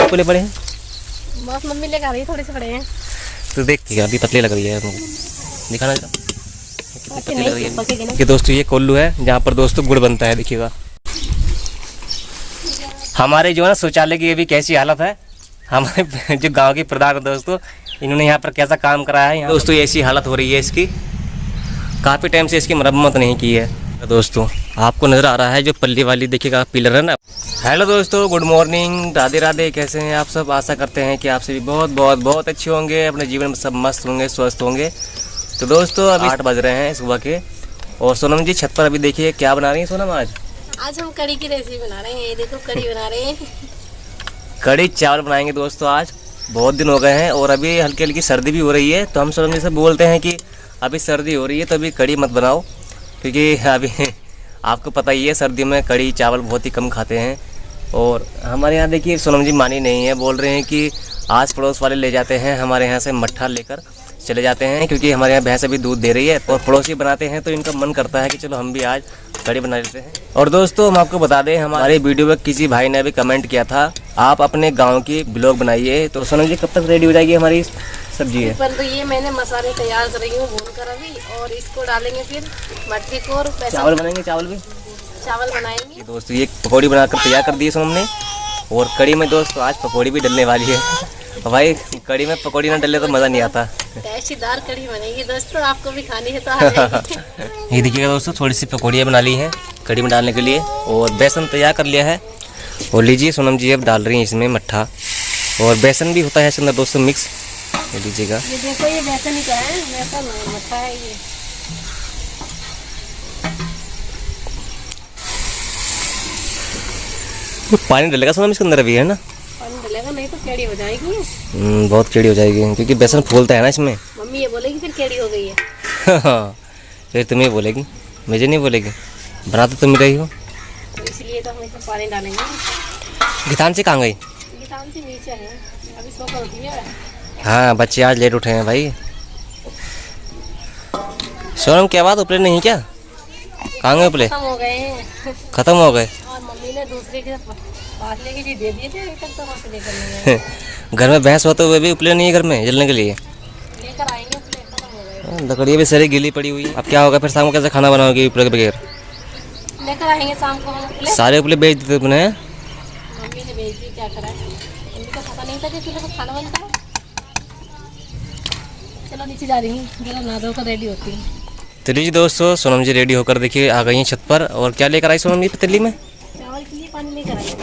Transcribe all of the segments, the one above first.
पुले पड़े हैं? बस मम्मी लेकर आ रही है, थोड़े से पड़े हैं। तो देखिएगा अभी पतली लग रही है, दिखाना जरा कितनी पतली लग रही है। कि दोस्तों ये कोल्लू है जहाँ पर दोस्तों गुड़ बनता है, देखिएगा। हमारे जो है ना शौचालय की अभी कैसी हालत है, हमारे जो गांव के प्रधान है दोस्तों, इन्होंने यहाँ पर कैसा काम कराया है दोस्तों। ऐसी हालत हो रही है इसकी, काफ़ी टाइम से इसकी मरम्मत नहीं की है दोस्तों। आपको नज़र आ रहा है जो पल्ली वाली देखिएगा पिलर है ना। हेलो दोस्तों, गुड मॉर्निंग, राधे राधे। कैसे हैं आप सब? आशा करते हैं कि आप सभी बहुत बहुत बहुत अच्छे होंगे, अपने जीवन में सब मस्त होंगे, स्वस्थ होंगे। तो दोस्तों अभी 8 बज रहे हैं सुबह के, और सोनम जी छत पर अभी देखिए क्या बना रही है सोनम आज हम कड़ी की रेसिपी बना रहे हैं। ये देखो कड़ी बना रहे हैं। कड़ी चावल बनाएंगे दोस्तों आज। बहुत दिन हो गए हैं और अभी हल्की हल्की सर्दी भी हो रही है, तो हम सोनम जी से बोलते हैं कि अभी सर्दी हो रही है तो अभी कड़ी मत बनाओ, क्योंकि अभी आपको पता ही है सर्दी में कड़ी चावल बहुत ही कम खाते हैं। और हमारे यहाँ देखिए सोनम जी मानी नहीं है, बोल रहे हैं कि आस पड़ोस वाले ले जाते हैं हमारे यहाँ से मट्ठा लेकर चले जाते हैं, क्योंकि हमारे यहाँ भैंस अभी दूध दे रही है और पड़ोसी बनाते हैं तो इनका मन करता है कि चलो हम भी आज कड़ी बना लेते हैं। और दोस्तों हम आपको बता दें, हमारे वीडियो में किसी भाई ने भी कमेंट किया था आप अपने गाँव की ब्लॉग बनाइए। तो सोनम जी कब तक रेडी हो जाएगी हमारी सब्जी है? पर तो ये मैंने मसाले तैयार कर रही हूँ भून कर अभी, और इसको डालेंगे फिर मटकी को, और चावल बनाएंगे। चावल बनाएंगे दोस्तों ये पकौड़ी बनाकर तैयार कर दी है सोनम ने, और कड़ी में दोस्तों आज पकौड़ी भी डलने वाली है। भाई कड़ी में पकौड़ी ना डले तो मज़ा नहीं आता। टेस्टीदार कड़ी बनेगी दोस्तों, आपको भी खानी है तो आ जाइए। ये देखिएगा दोस्तों, थोड़ी सी पकौड़ियाँ बना ली हैं कड़ी में डालने के लिए, और बेसन तैयार कर लिया है। और लीजिए सोनम जी अब डाल रही हैं इसमें मट्ठा, और बेसन भी होता है इसके अंदर दोस्तों मिक्स, ये लीजिएगा। ये देखो ये बेसन ही का है, बेसन मट्ठा है ये। पानी डलेगा सोनम इसके अंदर अभी, है ना? पानी डलेगा नहीं तो केड़ी हो जाएगी। बहुत केड़ी हो जाएगी, क्योंकि बेसन फूलता है ना इसमें। मम्मी ये बोलेगी फिर केड़ी हो गई है। फिर तुम ये बोलेगी, मुझे नहीं बोलेगी, बना तो तुम रही हो। तो इसलिए तो हम इसमें पानी डालेंगे। गीतांशी कहाँ गई? गीतांशी नीचे है, अभी सो कर उठी है। हाँ बच्चे आज लेट उठे हैं भाई। सोनम क्या बात, उपले नहीं क्या? कहाँ गए उपले? खत्म हो गए हैं। खत्म हो गए? और मम्मी ने दूसरे के बाटले के लिए दे दिए थे, अभी तक तो वहाँ से लेकर नहीं आए। घर में भैंस होते हुए भी उपले नहीं है घर में जलने के लिए? लेकर आएंगे उपले, खत्म हो गए। लकड़ियाँ भी सारी गीली पड़ी हुई है। अब क्या होगा फिर शाम को, कैसे खाना बनाओगे उपले के बगैर? लेकर आएंगे शाम को हम उपले। सारे उपले बेच देते तुमने? मम्मी ने भेज दी, क्या करा, उनको पता नहीं था कि चूल्हे पर खाना बनता है। चलो नीचे जा रही हूँ, जरा नहा धो कर रेडी होती हूँ। तो लीजिए दोस्तों सोनम जी रेडी होकर देखिए आ गई हैं छत पर। और क्या लेकर आई सोनम जी पतीली में? चावल के लिए पानी लेकर आई।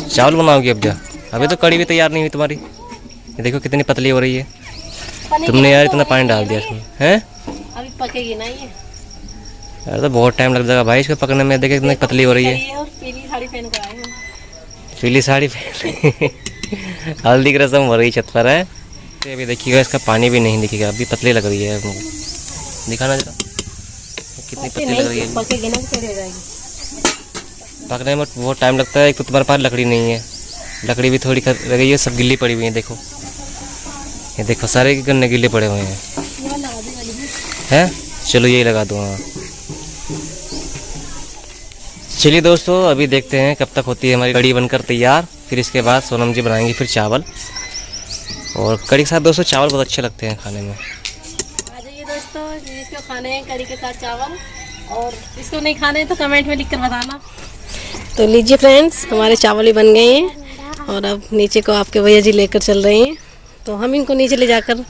चावल बनाओगी अब जा? अभी तो कड़ी भी तैयार नहीं हुई तुम्हारी। ये देखो कितनी पतली हो रही है। तुमने यार इतना पानी डाल दिया इसमें, हैं? अभी पकेगी ना ये। यार तो बहुत टाइम लग जाएगा भाई इसको पकने में। देखिए कितनी पतली हो रही है। और पीली साड़ी पहन कर आई हूँ। पीली साड़ी पहन हल्दी की रस्म हो रही छत पर है। तो अभी देखिएगा इसका पानी भी नहीं दिखेगा, अभी पतली लग रही है। दिखाना जरा कितनी पतली लग रही है। पकेगी ना तो हो जाएगी। पकने में बहुत टाइम लगता है। एक तो तुम्हारे पास लकड़ी नहीं है, लकड़ी भी थोड़ी लग रही है, सब गिल्ली पड़ी हुई है। देखो ये देखो सारे गन्ने गिल्ले पड़े हुए हैं। हैं चलो यही लगा दो। हाँ चलिए दोस्तों अभी देखते हैं कब तक होती है हमारी कड़ी बनकर तैयार। फिर इसके बाद सोनम जी बनाएंगी फिर चावल। और कड़ी के साथ दोस्तों चावल बहुत अच्छे लगते हैं खाने में। आ जाइए दोस्तों, जिसको खाने हैं कड़ी के साथ चावल, और जिसको नहीं खाने हैं तो कमेंट में लिखकर बताना। तो लीजिए फ्रेंड्स, हमारे चावल ही बन गए हैं, और अब नीचे को आपके भैया जी लेकर चल रहे हैं। तो हम इनको नीचे ले जाकर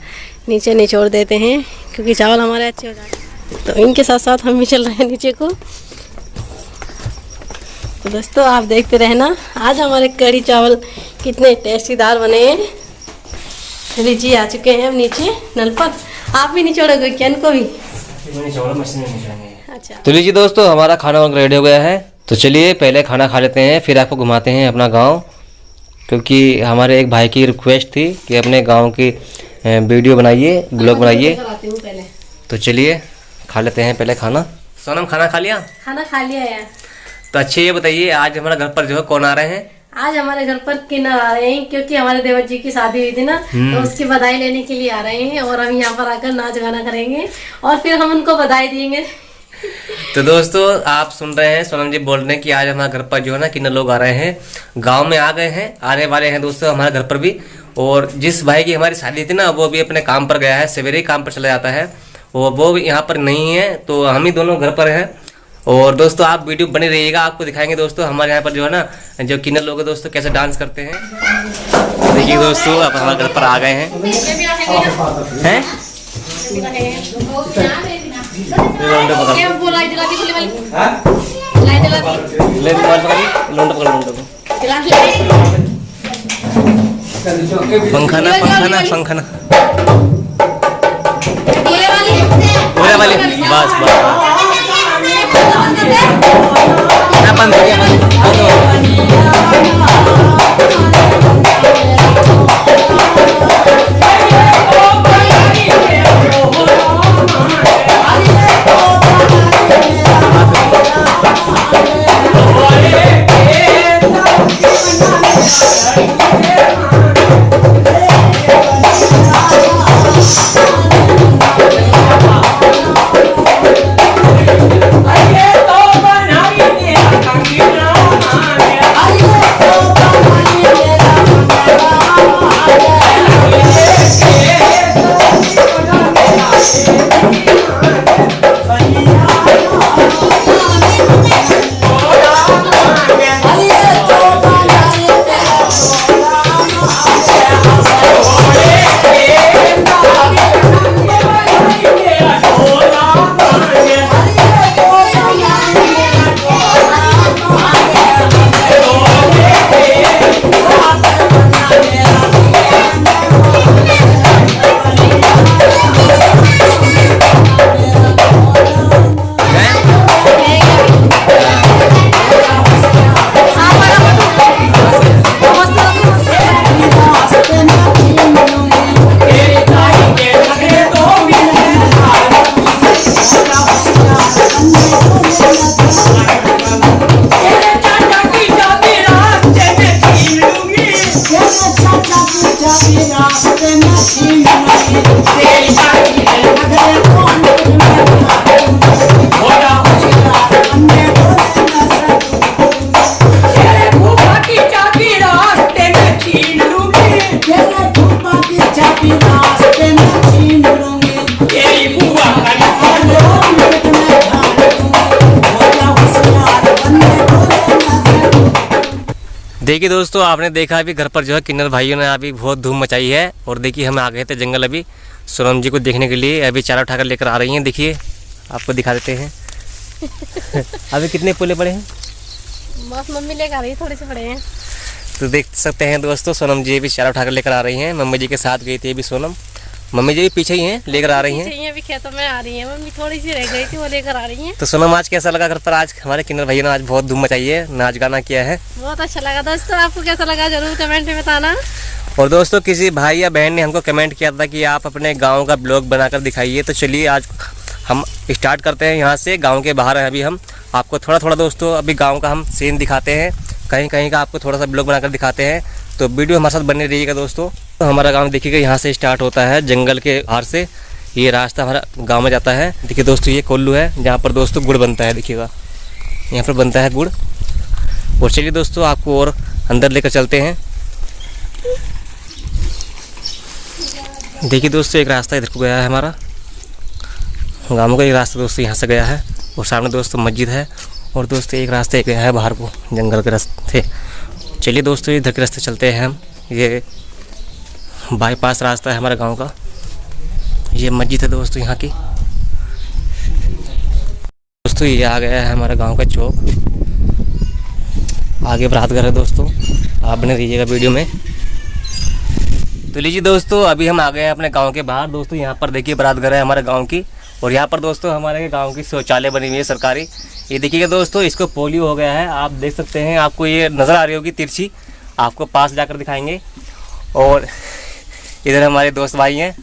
नीचे निचोड़ देते हैं, क्योंकि चावल हमारे अच्छे हो जाते हैं। तो इनके साथ साथ हम भी चल रहे हैं नीचे को। तो दोस्तों आप देखते रहना, आज हमारे कड़ी चावल कितने टेस्टीदार बने हैं। लीजिए आ चुके हैं हम नीचे नल पर। आप भी निचोड़ोगे क्या इनको भी? अच्छा तो लीजिए दोस्तों हमारा खाना रेडी हो गया है। तो चलिए पहले खाना खा लेते हैं, फिर आपको घुमाते हैं अपना गांव, क्योंकि हमारे एक भाई की रिक्वेस्ट थी कि अपने गांव की वीडियो बनाइए, ब्लॉग बनाइए। तो चलिए खा लेते हैं पहले खाना। सोनम खाना खा लिया? खाना खा लिया यार। तो अच्छे ये बताइए आज हमारे घर पर जो है कौन आ रहे हैं? आज हमारे घर पर किन्नर आ रहे हैं, क्योंकि हमारे देवर जी की शादी हुई थी ना, तो उसकी बधाई लेने के लिए आ रहे हैं। और हम यहाँ पर आकर नाच गाना करेंगे और फिर हम उनको बधाई देंगे। तो दोस्तों आप सुन रहे हैं सोनम जी बोल रहे हैं कि आज हमारे घर पर जो है ना किन्नर लोग आ रहे हैं, गांव में आ गए हैं, आने वाले हैं दोस्तों हमारे घर पर भी। और जिस भाई की हमारी शादी थी ना वो भी अपने काम पर गया है, सवेरे ही काम पर चला जाता है, वो यहाँ पर नहीं है, तो हम ही दोनों घर पर हैं। और दोस्तों आप वीडियो बने रहिएगा, आपको दिखाएंगे दोस्तों हमारे यहाँ पर जो है ना जो किन्नर लोग हैं दोस्तों कैसे डांस करते हैं। देखिए दोस्तों अब हमारे घर पर आ गए हैं। पंखाना पंखाना पंखाना पूरे वाली बस बस बंद हो गया देखिए दोस्तों आपने देखा अभी घर पर जो है किन्नर भाइयों ने अभी बहुत धूम मचाई है। और देखिए हम आ गए थे जंगल अभी सोनम जी को देखने के लिए, अभी चारा उठाकर लेकर आ रही हैं। देखिए आपको दिखा देते हैं अभी कितने फूले पड़े हैं, बस मम्मी लेकर आ रही है, थोड़े से पड़े हैं। तो देख सकते हैं दोस्तों सोनम जी भी चारा उठाकर लेकर आ रही हैं। मम्मी जी के साथ गई थी अभी सोनम, मम्मी जी भी पीछे ही हैं लेकर आ रही हैं। अभी खेतों में आ रही है, मम्मी थोड़ी सी रह गई थी वो लेकर आ रही हैं। तो सोनम आज कैसा लगा घर पर, आज हमारे किन्नर भैया ने आज बहुत धूम मचाई है, नाच गाना किया है। बहुत अच्छा लगा दोस्तों, आपको कैसा लगा जरूर कमेंट में बताना। और दोस्तों किसी भाई या बहन ने हमको कमेंट किया था कि आप अपने गाँव का ब्लॉग बनाकर दिखाइए, तो चलिए आज हम स्टार्ट करते हैं। यहाँ से गाँव के बाहर हैं अभी हम, आपको थोड़ा थोड़ा दोस्तों अभी गाँव का हम सीन दिखाते हैं, कहीं कहीं का आपको थोड़ा सा ब्लॉग बनाकर दिखाते हैं, तो वीडियो हमारे साथ बने रहिएगा दोस्तों। तो हमारा गांव देखिएगा यहाँ से स्टार्ट होता है जंगल के बाहर से, ये रास्ता हमारा गांव में जाता है। देखिए दोस्तों ये कोल्लू है जहाँ पर दोस्तों गुड़ बनता है, देखिएगा यहाँ पर बनता है गुड़। और चलिए दोस्तों आपको और अंदर लेकर चलते हैं। देखिए दोस्तों एक रास्ता इधर को गया है, हमारा गाँव का एक रास्ता दोस्तों यहाँ से गया है, और सामने दोस्तों मस्जिद है, और दोस्तों एक रास्ता गया है बाहर को जंगल के रास्ते। चलिए दोस्तों इधर के रास्ते चलते हैं हम, ये बाईपास रास्ता है हमारे गांव का। ये मस्जिद है दोस्तों यहाँ की। दोस्तों ये आ गया है हमारा गांव का चौक, आगे बरातघर है दोस्तों, आप बने रहिएगा वीडियो में। तो लीजिए दोस्तों अभी हम आ गए हैं अपने गांव के बाहर। दोस्तों यहाँ पर देखिए बरातघर है हमारे गांव की, और यहाँ पर दोस्तों हमारे गांव की शौचालय बनी हुई है सरकारी। ये देखिएगा दोस्तों इसको पोलियो हो गया है, आप देख सकते हैं, आपको ये नज़र आ रही होगी तिरछी, आपको पास जाकर दिखाएंगे। और इधर हमारे दोस्त भाई हैं,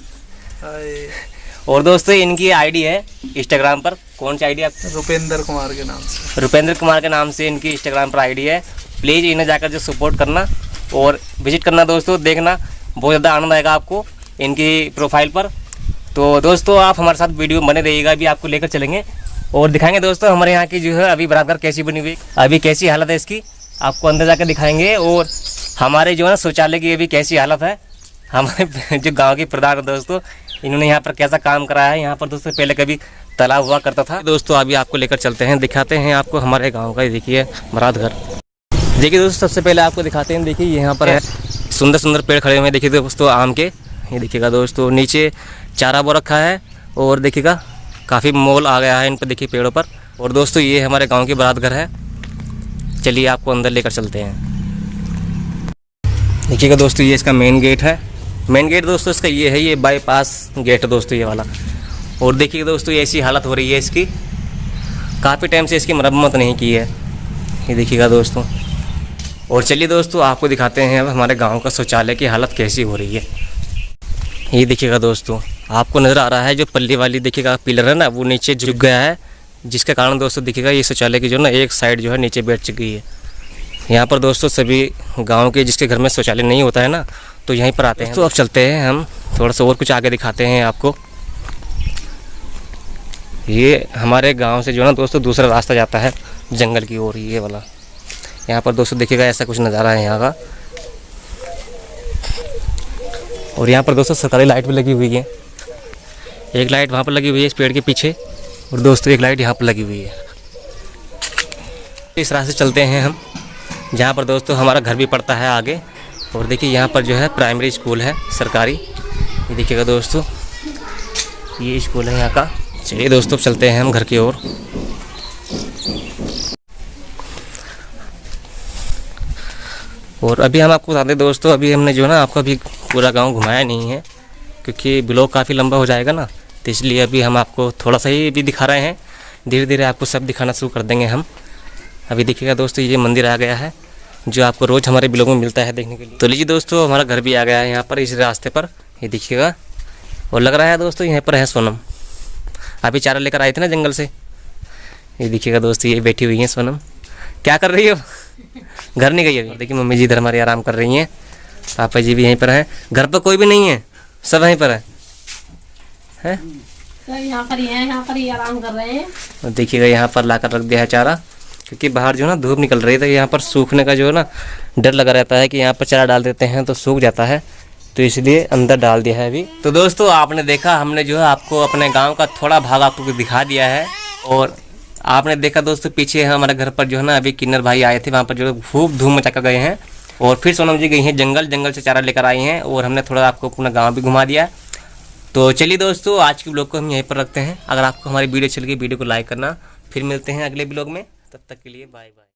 और दोस्तों इनकी आईडी है इंस्टाग्राम पर, कौन सी आईडी है आपकी? रुपेंद्र कुमार के नाम से। रुपेंद्र कुमार के नाम से इनकी इंस्टाग्राम पर आईडी है। प्लीज़ इन्हें जाकर जो सपोर्ट करना और विजिट करना दोस्तों, देखना बहुत ज़्यादा आनंद आएगा आपको इनकी प्रोफाइल पर। तो दोस्तों आप हमारे साथ वीडियो बने रहिएगा, अभी आपको लेकर चलेंगे और दिखाएंगे दोस्तों हमारे यहाँ की जो है अभी बराबर कैसी बनी हुई, अभी कैसी हालत है इसकी, आपको अंदर जाकर दिखाएंगे। और हमारे जो है ना शौचालय की अभी कैसी हालत है। हमारे जो गांव के प्रधान है दोस्तों, इन्होंने यहाँ पर कैसा काम करा है। यहाँ पर दोस्तों पहले कभी तालाब हुआ करता था। दोस्तों अभी आपको लेकर चलते हैं, दिखाते हैं आपको हमारे गाँव का। देखिए बरात घर, देखिए दोस्तों सबसे पहले आपको दिखाते हैं। देखिए यहाँ पर है सुंदर सुंदर पेड़ खड़े हुए हैं, देखिए दोस्तों आम के। ये देखिएगा दोस्तों नीचे चारा बो रखा है और देखिएगा काफ़ी मोल आ गया है इन पर, देखिए पेड़ों पर। और दोस्तों ये हमारे गांव की बारात घर है, चलिए आपको अंदर लेकर चलते हैं। देखिएगा दोस्तों ये इसका मेन गेट है। मेन गेट दोस्तों इसका ये है, ये बाईपास गेट है दोस्तों ये वाला। और देखिए दोस्तों ऐसी हालत हो रही है इसकी, काफ़ी टाइम से इसकी मरम्मत नहीं की है। ये देखिएगा दोस्तों। और चलिए दोस्तों आपको दिखाते हैं अब हमारे गांव का शौचालय की हालत कैसी हो रही है। ये देखिएगा दोस्तों, आपको नज़र आ रहा है जो पल्ली वाली देखिएगा पिलर है ना, वो नीचे झुक गया है, जिसके कारण दोस्तों देखिएगा ये शौचालय की जो ना एक साइड जो है नीचे बैठ चुकी है। यहाँ पर दोस्तों सभी गांव के जिसके घर में शौचालय नहीं होता है ना, तो यहीं पर आते हैं। तो अब चलते हैं हम थोड़ा सा और कुछ आगे दिखाते हैं आपको। ये हमारे गाँव से जो है ना दोस्तों दूसरा रास्ता जाता है जंगल की ओर, ये वाला। यहाँ पर दोस्तों देखिएगा ऐसा कुछ नज़ारा है यहाँ का। और यहाँ पर दोस्तों सरकारी लाइट भी लगी हुई है, एक लाइट वहाँ पर लगी हुई है इस पेड़ के पीछे, और दोस्तों एक लाइट यहाँ पर लगी हुई है। इस रास्ते चलते हैं हम, जहाँ पर दोस्तों हमारा घर भी पड़ता है आगे। और देखिए यहाँ पर जो है प्राइमरी स्कूल है सरकारी, ये देखिएगा दोस्तों ये स्कूल है यहाँ का। चलिए दोस्तों चलते हैं हम घर की ओर। और अभी हम आपको बता दें दोस्तों, अभी हमने जो है ना आपको अभी पूरा गांव घुमाया नहीं है, क्योंकि ब्लॉग काफ़ी लंबा हो जाएगा ना, तो इसलिए अभी हम आपको थोड़ा सा ही भी दिखा रहे हैं। धीरे धीरे आपको सब दिखाना शुरू कर देंगे हम। अभी देखिएगा दोस्तों ये मंदिर आ गया है, जो आपको रोज़ हमारे ब्लॉग में मिलता है देखने के लिए। तो लीजिए दोस्तों हमारा घर भी आ गया है यहाँ पर इस रास्ते पर, ये देखिएगा। और लग रहा है दोस्तों यहाँ पर है सोनम, अभी चारा लेकर आए थे ना जंगल से। ये देखिएगा दोस्तों ये बैठी हुई है सोनम। क्या कर रही हो? घर नहीं गई अभी। देखिए मम्मी जी इधर हमारी आराम कर रही हैं, पापा जी भी यहीं पर हैं। घर पर कोई भी नहीं है, सब यहीं पर है, हैं? सब यहाँ पर ही हैं, यहाँ पर ही आराम कर रहे हैं। और देखिएगा यहाँ पर लाकर रख दिया है चारा, क्योंकि बाहर जो है ना धूप निकल रही है, तो यहाँ पर सूखने का जो है ना डर लगा रहता है कि यहाँ पर चारा डाल देते हैं तो सूख जाता है, तो इसलिए अंदर डाल दिया है अभी। तो दोस्तों आपने देखा, हमने जो है आपको अपने गाँव का थोड़ा भाग आपको दिखा दिया है। और आपने देखा दोस्तों पीछे हमारे घर पर जो है ना अभी किन्नर भाई आए थे, वहाँ पर जो खूब धूम मचा कर गए हैं। और फिर सोनम जी गई हैं जंगल से चारा लेकर आई हैं, और हमने थोड़ा आपको अपना गांव भी घुमा दिया। तो चलिए दोस्तों आज के ब्लॉग को हम यहीं पर रखते हैं। अगर आपको हमारी वीडियो अच्छी लगी वीडियो को लाइक करना, फिर मिलते हैं अगले ब्लॉग में, तब तक के लिए बाय बाय।